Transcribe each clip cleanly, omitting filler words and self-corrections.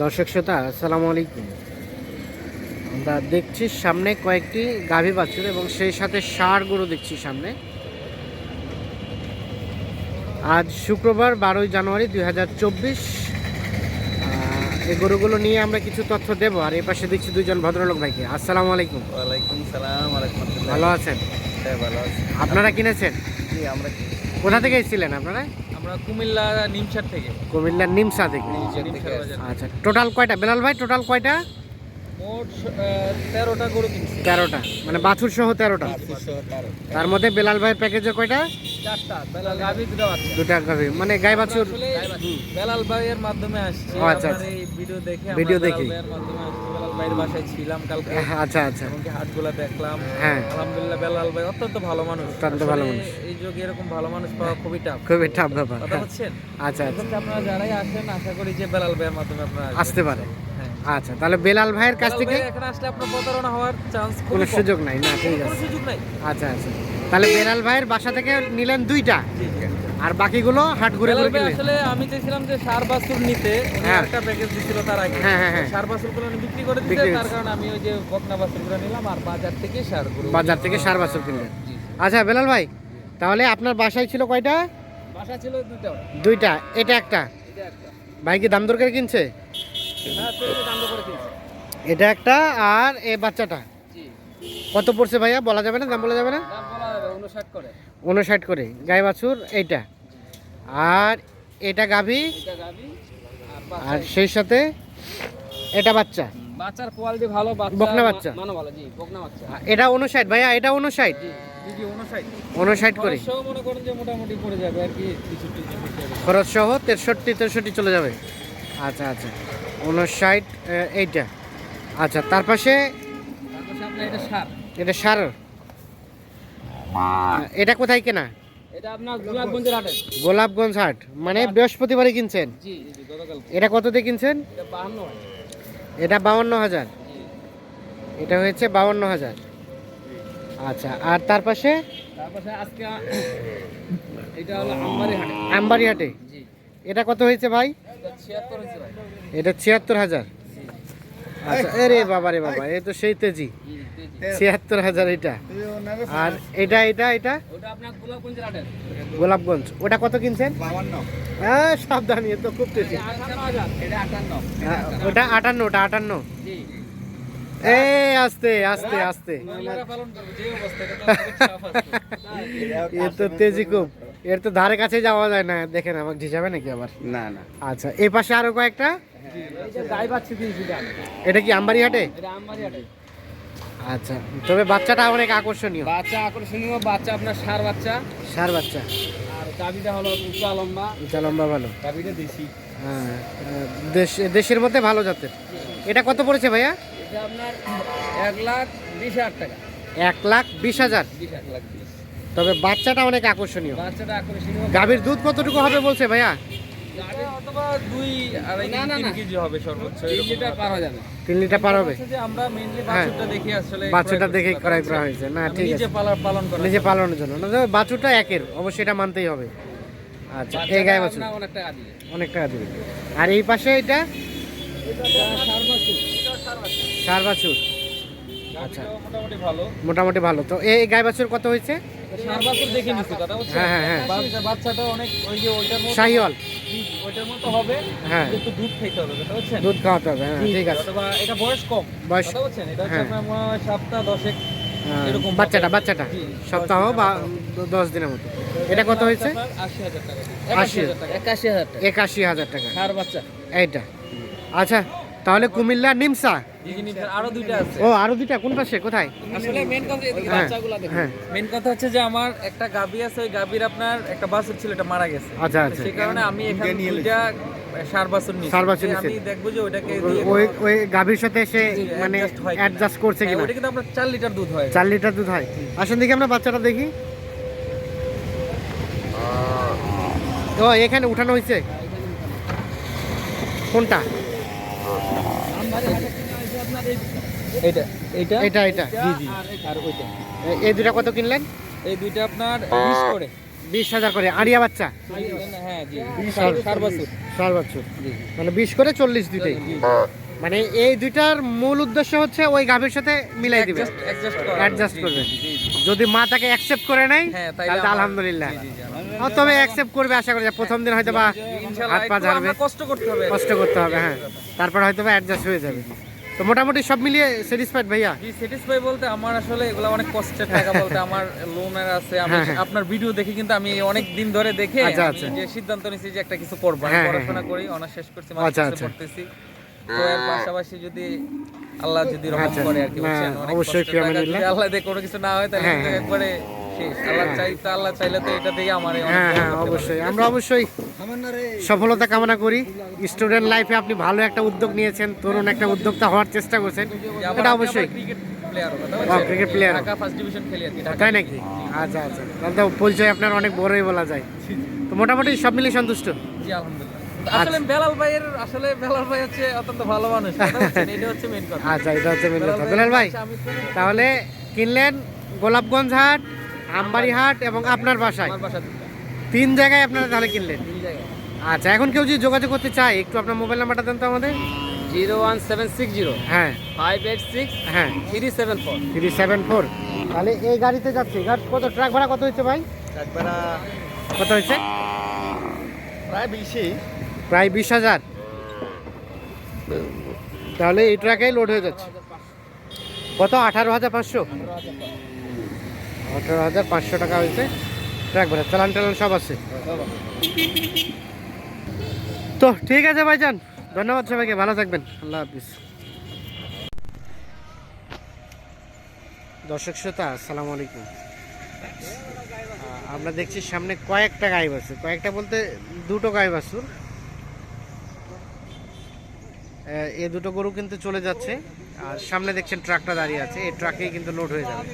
দর্শক শ্রোতা আসসালামু আলাইকুম। আমরা দেখছি সামনে কয়েকটি গাভী বাছুর এবং সেই সাথে ষাঁড় গরু দেখছি সামনে। আজ শুক্রবার 12ই জানুয়ারি 2024। এই গরুগুলো নিয়ে আমরা কিছু তথ্য দেবো। আর এই পাশে দেখছি দুইজন ভদ্রলোক ভাইকে। আসসালামু আলাইকুম। ওয়ালাইকুম সালাম ওয়া রাহমাতুল্লাহ। ভালো আছেন? হ্যাঁ, ভালো আছি। আপনারা কিনেছেন? জি, আমরা কোথা থেকে এসেছিলেন আপনারা? আমরা কুমিল্লা নিমসার থেকে। কুমিল্লার নিমসা থেকে। নিমসার বাজার। আচ্ছা, টোটাল কয়টা বেলাল ভাই? টোটাল কয়টা? মোট 13টা গরু কিনছি। 13টা, মানে বাছুর সহ 13টা। তার মধ্যে বেলাল ভাইয়ের প্যাকেজে কয়টা? 4টা। বেলাল গাবি দুটো আছে। দুটা গাভী, মানে গাই বাছুর। বেলাল ভাইয়ের মাধ্যমে আসছে। আচ্ছা, আপনার এই ভিডিও দেখে ভিডিও আমরা দেখি। বেলাল ভাইয়ের মাধ্যমে আসছি। বেলাল ভাইয়ের বাসায় ছিলাম কালকে। আচ্ছা আচ্ছা। এমনকি হাটগুলা দেখলাম। হ্যাঁ, আলহামদুলিল্লাহ বেলাল ভাই অত্যন্ত ভালো মানুষ। অত্যন্ত ভালো মানুষ। এই যুগে এরকম ভালো মানুষ পাওয়া খুবই টাফ। খুবই টাফ ব্যাপার। কথা বলছেন? আচ্ছা আচ্ছা, এক্ষেত্রে আপনারা যারাই আসেন আশা করি যে বেলাল ভাইয়ের মাধ্যমে আপনারা আসতে পারে। হ্যাঁ। আচ্ছা, তাহলে বেলাল ভাইয়ের কাছ থেকে এখানে আসলে আপনার প্রতারণা হওয়ার চান্স কোনো সুযোগ নাই না? ঠিক কোনো আছে, সুযোগ নাই। আচ্ছা আচ্ছা। তাহলে বেলাল ভাইয়ের বাসা থেকে নিলেন দুইটা, আর বাকিগুলো হাট ঘুরে ঘুরে কিনলেন। আসলে আমি চেয়েছিলাম যে সার বাছুর নিতে, উনি হ্যাঁ। একটা প্যাকেজ দিছিল তার আগে। হ্যাঁ হ্যাঁ হ্যাঁ, সার বাছুরগুলো উনি বিক্রি করে দিতে, বিক্রি তার কারণে আমি ওই যে বকনা বাছুরগুলো নিলাম আর বাজার থেকে সারগুলো। বাজার থেকে সার বাছুর কিনলেন। জি। আচ্ছা বেলাল ভাই, তাহলে আপনার বাসায় ছিল কয়টা? বাসা ছিল দুটো। দুইটা। এটা একটা। এটা একটা। ভাই কি দাম দর করে কিনছে? হ্যাঁ, তো দাম করে কিনছি। এটা একটা, আর এই বাচ্চাটা জি। কত পড়ছে ভাইয়া? বলা যাবে না? দাম বলা যাবে না? দাম বলা যাবে 59 করে। 59 করে গাই বাছুর এইটা, আর এটা গাভী, এটা গাবি আর সেই সাথে এটা বাচ্চা। বাচ্চার কোয়ালিটি ভালো, বাচ্চা বকনা বাচ্চা। মানো ভালো। জি, বকনা বাচ্চা। এটা 59 ভাইয়া, এটা 59। জি, জি 59। 59 করে খরচও মনে করেন যে মোটামুটি পড়ে যাবে আর কি, কিছু কিছু কিছু। খরচ সহ 63 চলে যাবে। আচ্ছা আচ্ছা, 59 এইটা। আচ্ছা, তার পাশে তারপর আপনার এটা সার। এটা সার। এটা কোথায় কেনা? এটা আপনার গোলাপগঞ্জের হাটে। গোলাপগঞ্জ হাট, মানে বৃহস্পতিবারই কিনছেন? জি জি, গতকাল। এটা কত দিয়ে কিনছেন? এটা 52। এটা 52,000। জি। এটা হয়েছে 52,000। আচ্ছা, আর তার পাশে তারপরে আজকে এটা হলো আমবাড়ি হাটে। আমবাড়ি হাটে। জি। এটা কত হয়েছে ভাই? এটা 76 হয়েছে ভাই। এটা 76,000। জি আচ্ছা, আরে বাবা রে বাবা, এ তো সেই তেজি। জি জি। 76,000 এটা। আর এটা এটা এটা ওটা আপনার গোলাপগঞ্জের হাটে। গোলাপগঞ্জ। ওটা কত কিনছেন? 52। হ্যাঁ, সাবধান, এ তো খুব তেজি। 58,000। এটা 58। ওটা 58, ওটা 58। জি। এই আস্তে আস্তে আস্তে, মহিলারা পালন করবে যে অবস্থা, এটা তো অনেক চাপ আছে। এর তো তেজি খুব। এর তো ধারে কাছে যাওয়া যায় না। দেখেন আমাকে ঝিঝাবে নাকি আবার? না না। আচ্ছা, এই পাশে আরো কয়েকটা। এই যে গাই বাচ্চা দিয়েছি আমি। এটা কি আমবাড়ি হাটে? এটা আমবাড়ি হাটে। আচ্ছা, তবে বাচ্চাটা অনেক আকর্ষণীয়। বাচ্চা আকর্ষণীয়, বাচ্চা আপনার সার বাচ্চা। সার বাচ্চা। আর গাবিটা হলো উঁচা লম্বা। এটা লম্বা ভালো। গাবিটা দেশি। হ্যাঁ, দেশের মধ্যে ভালো জাতের। এটা কত পড়েছে ভাইয়া? এটা আপনার 1,20,000 টাকা। 1,20,000। 1,20,000। তবে বাচ্চাটা অনেক আকর্ষণীয়। বাচ্চাটা আকর্ষণীয়। গাভীর দুধ কতটুকু হবে বলছে ভাইয়া? গাবি অথবা 2-2.5 3 কেজি হবে সর্বোচ্চ। 3 লিটার পার হয়ে যাবে। 3 লিটার পার হবে। যে আমরা মেইনলি হ্যাঁ। বাছুরটা দেখে আসলে বাছুরটা দেখে ক্রয় করা হয়েছে। না ঠিক নিজে আছে, পালন করা। নিজে পালনের জন্য না, তবে বাছুরটা একের, অবশ্যই এটা মানতেই হবে। আচ্ছা, এই গায়ে বাছুর না অনেক টাকা দিয়ে। অনেক টাকা দিবে। আর এই পাশে এটা এটা সার বাছুর। এটা সার বাছুর। সার বাছুর। আচ্ছা, মোটামুটি ভালো। মোটামুটি ভালো। তো এই গায়ে বাছুর কত হয়েছে? সার বাছুর দেখে নিছি, কথা বুঝছেন? হ্যাঁ, হ্যাঁ, হ্যাঁ। বাচ্চাটা অনেক ওই যে ওইটার মতো শাহিওয়াল। জি, ওইটার মতো হবে। হ্যাঁ, একটু দুধ খেতে হবে, কথা বুঝছেন? দুধ খাওয়াতে হবে। হ্যাঁ, ঠিক আছে। অথবা এটা বয়স কম, বয়স, কথা বুঝছেন? এটা হচ্ছে হ্যাঁ। আপনার মনে হয় সপ্তাহ 10 এরকম হবে। বাচ্চাটা জি, সপ্তাহ 10 দিনের বা মতো। 10 দিনের মতো। এটা কত হয়েছে? 80,000 টাকা। 80,000 81,000 টাকা। 81,000 টাকা সার বাচ্চা। এইটা। আচ্ছা, তাহলে কুমিল্লা নিমসা। আরো দুইটা আছে। ও, আরো দুইটা কোন পাশে? কোথায়? আসলে মেন কথা এদিকে হ্যাঁ, বাচ্চাগুলো দেখুন। হ্যাঁ। মেন কথা হচ্ছে যে আমার একটা গাবি আছে, ওই গাবির আপনার একটা বাছুর ছিল, এটা মারা গেছে। আচ্ছা আচ্ছা, সেই কারণে আমি এখানে দুইটা সার বাছুর নিয়েছি। সার বাছুর আমি নিছেন। দেখবো যে ওইটাকে দিয়ে ওই ওই গাভীর সাথে এসে মানে adjust হয় কিনা। অ্যাডজাস্ট করছে হ্যাঁ, কিনা? ওইটা কিন্তু আপনার 4 লিটার দুধ হয়। 4 লিটার দুধ হয়। আসুন দেখি আমরা বাচ্চাটা দেখি। ও, এখানে উঠানো হয়েছে কোনটা? এইটা এইটা এটা এটা। জি জি। আর ওইটা। এই দুইটা কত কিনলেন? এই দুইটা আপনার 20 করে। 20,000 করে আড়িয়া বাচ্চা হ্যাঁ জি সার- 4 বছর 4 বছর মানে 20 করে 40 দুইটাই মানে এই দুইটার মূল উদ্দেশ্য হচ্ছে ওই গাভীর সাথে মিলাই দিবে অ্যাডজাস্ট করবে যদি মা তাকে অ্যাকসেপ্ট করে নেয় হ্যাঁ, তাইলে তাহলে তো আমার- আলহামদুলিল্লাহ জি, জি, জি, তবে অ্যাকসেপ্ট করবে আশা করি যে প্রথম দিন হয়তো বা ইনশাআল্লাহ হাত পা একটু ঝাড়বে আমরা কষ্ট করতে হবে কষ্ট করতে হবে হ্যাঁ তারপর হয়তো বা অ্যাডজাস্ট হয়ে যাবে তো মোটামুটি সব মিলিয়ে স্যাটিসফাইড ভাইয়া জি স্যাটিসফাই বলতে আমার আসলে এগুলো অনেক কষ্টের টাকা বলতে আমার লোনের আছে আমি হ্যাঁ, হ্যাঁ। আপনার ভিডিও দেখে কিন্তু আমি অনেক দিন ধরে দেখে আচ্ছা, আমি আচ্ছা। যে সিদ্ধান্ত নিয়েছি যে একটা কিছু করব আমি হ্যাঁ, হ্যাঁ, পড়াশোনা করি অনার্স শেষ করছি আচ্ছা, মাস্টার্সে আচ্ছা। পড়তেছি তো এর পাশাপাশি যদি আল্লাহ যদি রহম আচ্ছা, করে আর কি না, বুঝছেন অনেক অবশ্যই কষ্টের টাকা ফিয়ামানিল্লাহ। যদি আল্লাহ দিয়ে কোনো কিছু না হয় তাহলে হ্যাঁ, কিন্তু হ্যাঁ। একবারে শেষ আল্লাহ চাইলে তো এটা দিয়ে আমার হ্যাঁ হ্যাঁ অবশ্যই আমরা অবশ্যই সফলতা কামনা করি স্টুডেন্ট লাইফে আপনি ভালো একটা উদ্যোগ নিয়েছেন তরুণ একটা উদ্যোক্তা হওয়ার চেষ্টা করছেন এটা অবশ্যই cricket player cricket player Dhaka first division খেলি আর কি ঢাকা। তাই নাকি আচ্ছা আচ্ছা তাহলে তো পরিচয় আপনার অনেক বড়ই বলা যায় তো মোটামুটি সব মিলিয়ে সন্তুষ্ট জি আলহামদুলিল্লাহ আসলে বেলাল ভাই হচ্ছে অত্যন্ত ভালো মানুষ কথা বলছেন, এটা হচ্ছে মেইন কথা আচ্ছা এটা হচ্ছে মেন কথা বেলাল ভাই আমি তাহলে কিনলেন গোলাপগঞ্জ হাট আমবাড়ি হাট এবং আপনার বাসায় আমার বাসা থেকে 3 জায়গায় আপনারা তাহলে কিনলেন এই জায়গায় আচ্ছা এখন কেউ যদি যোগাযোগ করতে চায় একটু আপনার মোবাইল নাম্বারটা দেন তো আমাদের 01760 হ্যাঁ 586 হ্যাঁ 374 374 তাহলে এই গাড়িতে যাচ্ছে কত ট্রাক ভাড়া কত হচ্ছে ভাই একবার কত হচ্ছে প্রায় 20 প্রায় 20,000 তাহলে এই ট্রাকেই লোড হয়ে যাচ্ছে কত 18,500 18,500 টাকা হয়েছে ট্রাক ভাড়া চালান টালান সব আছে তো ঠিক আছে ভাইজান ধন্যবাদ সবাইকে ভালো থাকবেন আল্লাহ হাফিজ দর্শক শ্রোতা আসসালামু আলাইকুম আমরা দেখছি সামনে কয়েকটা গাই বাছুর কয়েকটা বলতে দুটো গাই বাছুর এই দুটো গরু কিন্তু চলে যাচ্ছে আর সামনে দেখছেন ট্রাকটা দাঁড়িয়ে আছে এই ট্রাকেই কিন্তু লোড হয়ে যাবে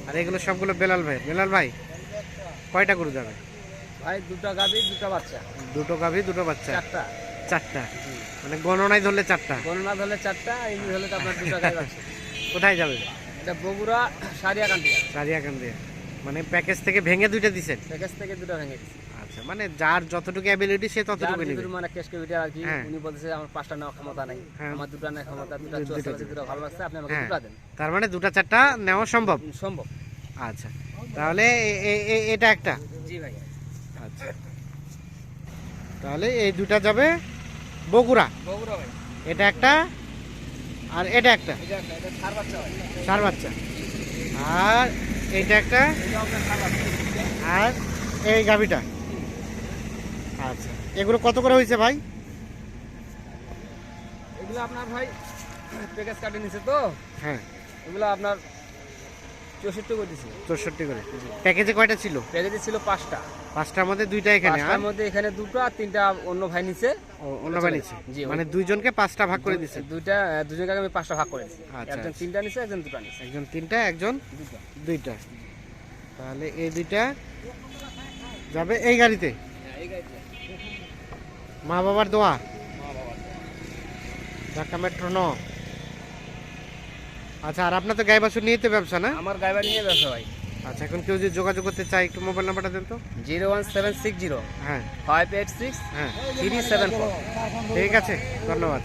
আর এগুলো সবগুলো বেলাল ভাই কয়টা গরু যাবে ভাই দুটো গাবি দুটো বাচ্চা দুটো গাভী দুটো বাচ্চা চারটা চারটা মানে গণনায় ধরলে চারটা গণনা ধরলে চারটা এই হলে তো আপনার দুটো গাবি আছে কোথায় যাবে এটা বগুড়া সারিয়াকান্দি সারিয়াকান্দি মানে প্যাকেজ থেকে ভেঙে দুইটা দিছেন প্যাকেজ থেকে দুটো ভেঙে দিছি আচ্ছা মানে যার যতটুকু অ্যাবিলিটি সে ততটুকু নেবে মানে কেস কেবিটা আর কি হ্যাঁ। উনি বলতেছে আমার পাঁচটা নেওয়ার ক্ষমতা নাই হ্যাঁ। আমার দুটো নেওয়ার ক্ষমতা দুটো দুটো চুয়াশি দুটো ভালো লাগছে আপনি আমাকে হ্যাঁ দুটো দেন তার মানে দুটা চারটা নেওয়া সম্ভব সম্ভব আচ্ছা তাহলে এটা একটা জি ভাই আচ্ছা তাহলে এই দুটা যাবে বগুড়া বগুড়া ভাই এটা একটা আর এটা একটা এটা সার বাচ্চা ভাই ষাঁড় বাচ্চা আর এইটা একটা এটা আপনার সার বাচ্চা আর এই গাভিটা আচ্ছা এগুলো কত করে হয়েছে ভাই এগুলো আপনার ভাই প্যাকেজ কাটে নিছে তো হ্যাঁ এগুলো আপনার 64 করে দিছি 64 করে প্যাকেজে কয়টা ছিল প্যাকেজে ছিল 5টা পাঁচটার মধ্যে দুইটা এখানে আর পাঁচটার মধ্যে এখানে দুটো আর তিনটা অন্য ভাই নিছে অন্য বানিয়েছে জি, মানে দুইজনকে পাঁচটা ভাগ করে দিছে দুজনকে আমি 5টা ভাগ করে দিছি আচ্ছা, একজন আচ্ছা। তিনটা নিছে একজন দুটো নিছে একজন তিনটা একজন দুটো দুইটা তাহলে এই দুইটা যাবে এই গাড়িতে এই গাড়িতে মা বাবার দোয়া ঢাকা মেট্রো 9 আচ্ছা আর আপনার তো গাই বাছুর নিয়ে তো ব্যবসা না আমার গাড়ি নিয়ে ব্যবসা ভাই আচ্ছা এখন কেউ যদি যোগাযোগ করতে চায় একটু মোবাইল নাম্বারটা দেন তো 01760 হ্যাঁ 586 হ্যাঁ 374 ঠিক আছে ধন্যবাদ